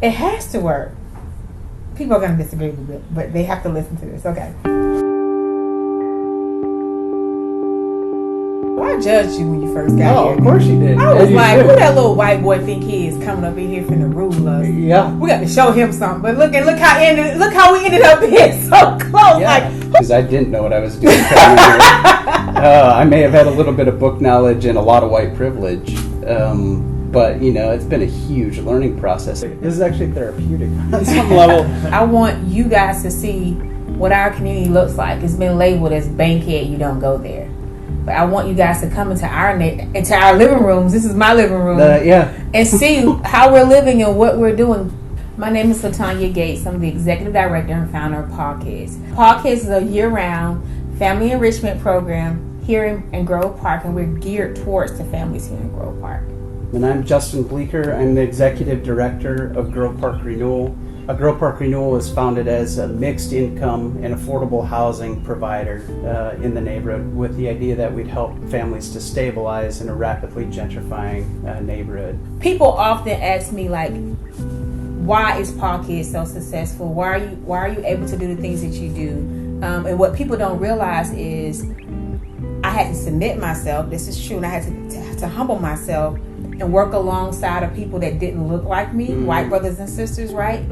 It has to work. People are going to disagree with it, but they have to listen to this. Okay. Well, I judged you when you first got here. Oh, of course you did. I was like, who that little white boy think he is coming up in here finna rule us? Yeah. We got to show him something. But look how we ended up being so close. Yeah. Because I didn't know what I was doing. I may have had a little bit of book knowledge and a lot of white privilege. But, it's been a huge learning process. This is actually therapeutic on some level. I want you guys to see what our community looks like. It's been labeled as Bankhead, you don't go there. But I want you guys to come into our living rooms. This is my living room. And see how we're living and what we're doing. My name is LaTonya Gates. I'm the executive director and founder of PAWKids. PAWKids is a year-round family enrichment program here in Grove Park, and we're geared towards the families here in Grove Park. And I'm Justin Bleeker. I'm the executive director of Grove Park Renewal. Grove Park Renewal is founded as a mixed income and affordable housing provider in the neighborhood, with the idea that we'd help families to stabilize in a rapidly gentrifying neighborhood. People often ask me, like, why is PAWKids so successful? Why are you able to do the things that you do? And what people don't realize is I had to submit myself. This is true, and I had to humble myself and work alongside of people that didn't look like me, white brothers and sisters, right?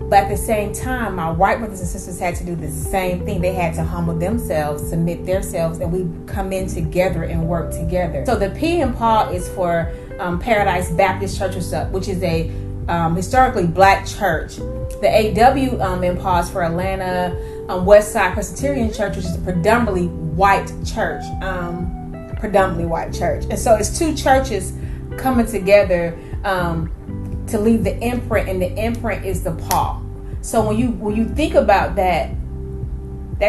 But at the same time, my white brothers and sisters had to do the same thing. They had to humble themselves, submit themselves, and we come in together and work together. So the P in PAW is for Paradise Baptist Church, which is a historically black church. The AW in PAW is for Atlanta West Side Presbyterian Church, which is a predominantly white church. And so it's two churches coming together to leave the imprint, and the imprint is the PAW. So when you think about that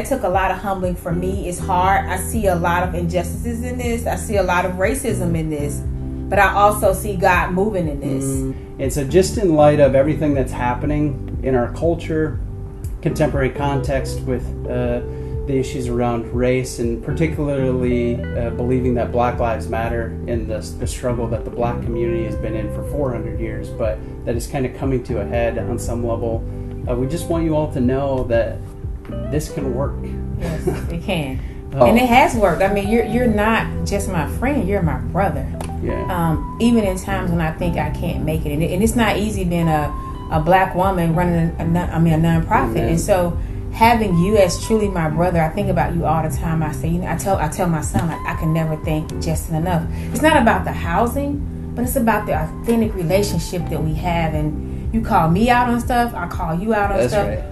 took a lot of humbling for me. It's hard. I see a lot of injustices in this. I see a lot of racism in this, but I also see God moving in this. And so just in light of everything that's happening in our culture, contemporary context with the issues around race, and particularly believing that Black Lives Matter and the struggle that the Black community has been in for 400 years, but that is kind of coming to a head on some level. We just want you all to know that this can work. Yes, it can. And it has worked. I mean, you're not just my friend, you're my brother. Yeah. Even in times when I think I can't make it. And it's not easy being a Black woman running a nonprofit. Yeah. And so having you as truly my brother, I think about you all the time. I say, I tell my son, like, I can never thank Justin enough. It's not about the housing, but it's about the authentic relationship that we have. And you call me out on stuff, I call you out on stuff. Right.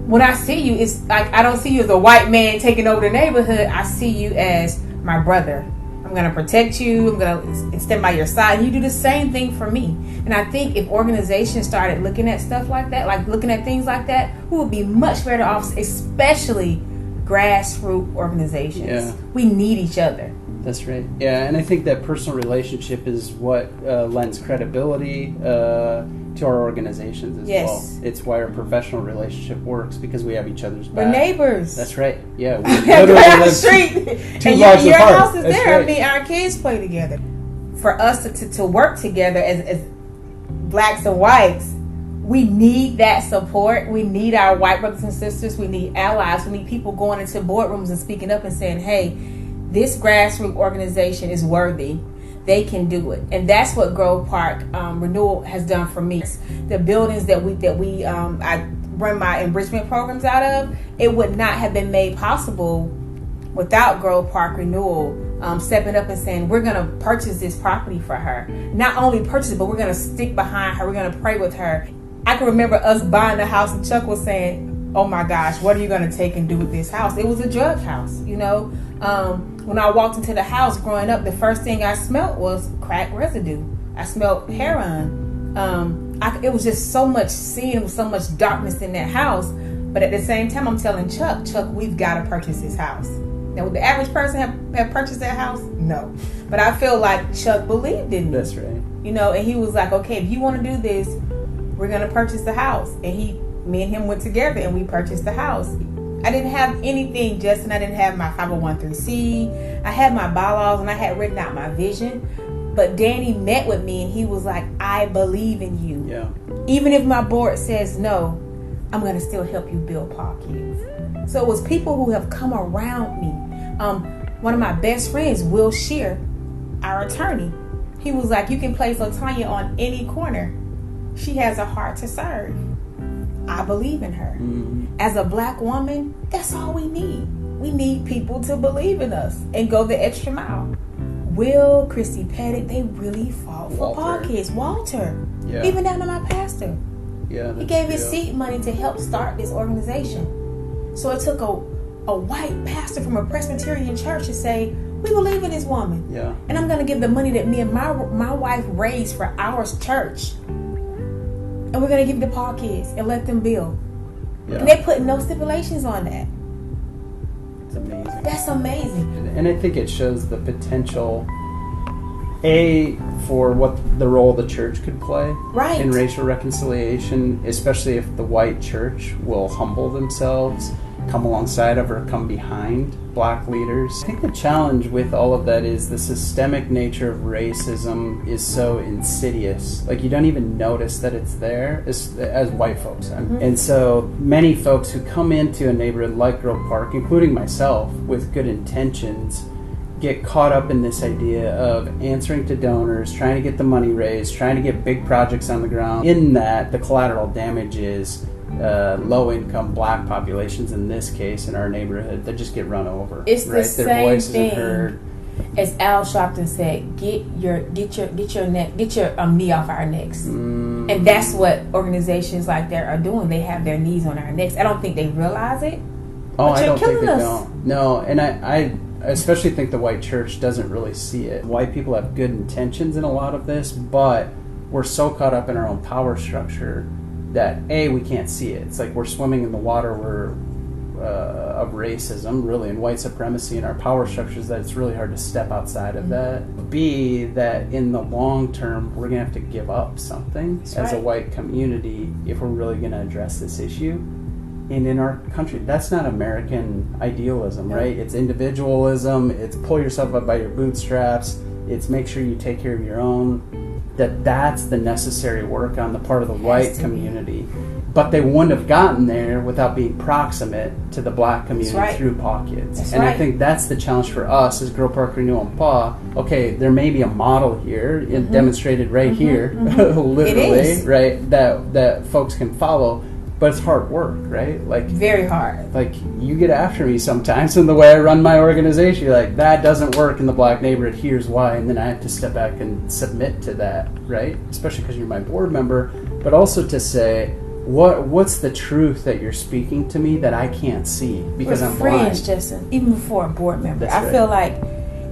When I see you, it's like I don't see you as a white man taking over the neighborhood. I see you as my brother. I'm going to protect you. I'm going to stand by your side. And you do the same thing for me. And I think if organizations started looking at stuff like that, like looking at things like that, we would be much better off, especially grassroots organizations. Yeah. We need each other. That's right. Yeah, and I think that personal relationship is what lends credibility to our organizations as well. It's why our professional relationship works, because we have each other's back. We're neighbors. That's right. Yeah, we literally live down the street. two blocks your apart. house is That's there. right. I mean, our kids play together. For us to work together as blacks and whites, we need that support. We need our white brothers and sisters. We need allies. We need people going into boardrooms and speaking up and saying, hey, this grassroots organization is worthy. They can do it. And that's what Grove Park Renewal has done for me. The buildings that I run my enrichment programs out of, it would not have been made possible without Grove Park Renewal stepping up and saying, we're going to purchase this property for her. Not only purchase it, but we're going to stick behind her. We're going to pray with her. I can remember us buying the house and Chuck was saying, oh my gosh, what are you going to take and do with this house? It was a drug house, you know. When I walked into the house growing up, the first thing I smelled was crack residue. I smelled heroin. It was just so much sin, it was so much darkness in that house. But at the same time, I'm telling Chuck, we've got to purchase this house. Now, would the average person have purchased that house? No. But I feel like Chuck believed in me. That's right. You know, and he was like, okay, if you want to do this, we're going to purchase the house. And me and him went together and we purchased the house. I didn't have anything, Justin. I didn't have my 501(c)(3). I had my bylaws and I had written out my vision. But Danny met with me and he was like, I believe in you. Yeah. Even if my board says no, I'm going to still help you build PAWKids. So it was people who have come around me. One of my best friends, Will Shear, our attorney, he was like, you can place LaTonya on any corner. She has a heart to serve. I believe in her. Mm-hmm. As a black woman, that's all we need. We need people to believe in us and go the extra mile. Will, Christy Pettit, they really fought for PAWKids. Walter, yeah. Even down to my pastor. Yeah, he gave his seed money to help start this organization. So it took a white pastor from a Presbyterian church to say, we believe in this woman. Yeah. And I'm going to give the money that me and my wife raised for our church. And we're going to give it to PAWKids and let them build. Yeah. And they put no stipulations on that. It's amazing. That's amazing. And I think it shows the potential, for what the role the church could play in racial reconciliation, especially if the white church will humble themselves, come alongside of or come behind black leaders. I think the challenge with all of that is the systemic nature of racism is so insidious. Like, you don't even notice that it's there as white folks. Mm-hmm. And so many folks who come into a neighborhood like Grove Park, including myself, with good intentions, get caught up in this idea of answering to donors, trying to get the money raised, trying to get big projects on the ground. In that, the collateral damage is low-income black populations, in this case, in our neighborhood, that just get run over. It's the Their voices same are heard. As Al Sharpton said, get your knee off our necks. And that's what organizations like that are doing. They have their knees on our necks. I don't think they realize it. I don't think they don't. No, and I especially think the white church doesn't really see it. White people have good intentions in a lot of this, but we're so caught up in our own power structure that we can't see it. It's like we're swimming in the water of racism, really, and white supremacy in our power structures, that it's really hard to step outside of that. B, that in the long term, we're gonna have to give up something as a white community if we're really gonna address this issue. And in our country, that's not American idealism, right? It's individualism, it's pull yourself up by your bootstraps, it's make sure you take care of your own. That's the necessary work on the part of the white community. But they wouldn't have gotten there without being proximate to the black community through PAWKids. I think that's the challenge for us as Grove Park, Renewal, and PAW. Okay, there may be a model here, demonstrated right here, literally, right, that folks can follow. But it's hard work, right? Like, very hard. Like, you get after me sometimes in the way I run my organization. You're like, that doesn't work in the black neighborhood, here's why. And then I have to step back and submit to that, right? Especially because you're my board member. But also to say, what's the truth that you're speaking to me that I can't see because I'm friends, blind? Justin, even before a board member. I feel like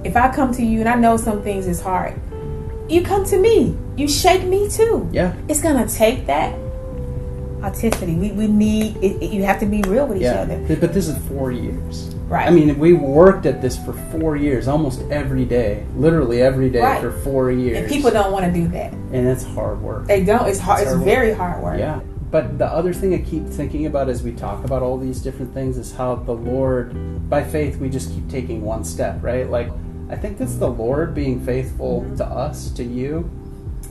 if I come to you and I know some things is hard, you come to me. You shake me too. Yeah. It's going to take that. Authenticity. We need it, you have to be real with each other. But this is 4 years. Right. I mean, we worked at this for 4 years, almost every day, literally every day for 4 years. And people don't want to do that. And it's hard work. They don't. It's hard. It's very hard work. Yeah. But the other thing I keep thinking about as we talk about all these different things is how the Lord, by faith, we just keep taking one step, right? Like, I think it's the Lord being faithful to us, to you,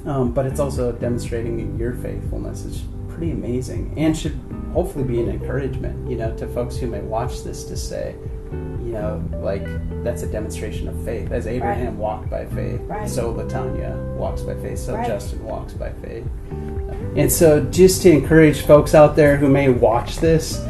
but it's also demonstrating your faithfulness. It's pretty amazing, and should hopefully be an encouragement, to folks who may watch this, to say, like, that's a demonstration of faith. As Abraham walked by faith, so LaTonya walks by faith, so Justin walks by faith. And so just to encourage folks out there who may watch this,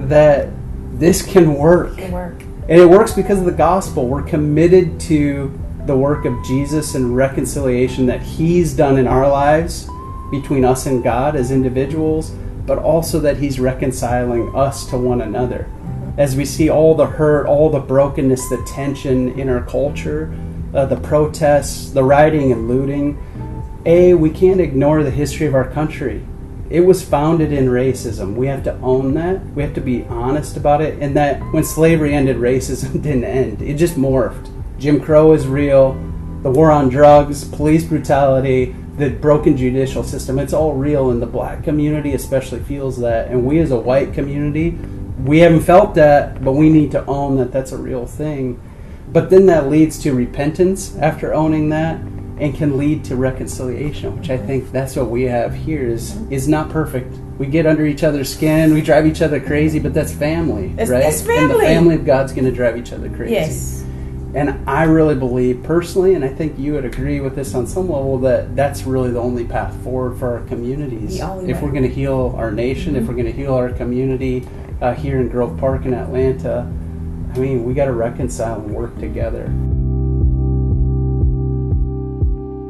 that this can work. It can work. And it works because of the gospel. We're committed to the work of Jesus and reconciliation that he's done in our lives between us and God as individuals, but also that he's reconciling us to one another. As we see all the hurt, all the brokenness, the tension in our culture, the protests, the rioting and looting, we can't ignore the history of our country. It was founded in racism. We have to own that. We have to be honest about it. And that when slavery ended, racism didn't end. It just morphed. Jim Crow is real. The war on drugs, police brutality, the broken judicial system, it's all real, and the black community especially feels that. And we as a white community, we haven't felt that, but we need to own that that's a real thing. But then that leads to repentance after owning that, and can lead to reconciliation, which I think that's what we have here is not perfect. We get under each other's skin, we drive each other crazy, but that's family, right? That's family. And the family of God's going to drive each other crazy. Yes. And I really believe personally, and I think you would agree with this on some level, that that's really the only path forward for our communities. If we're going to heal our nation, if we're going to heal our community here in Grove Park in Atlanta, I mean, we got to reconcile and work together.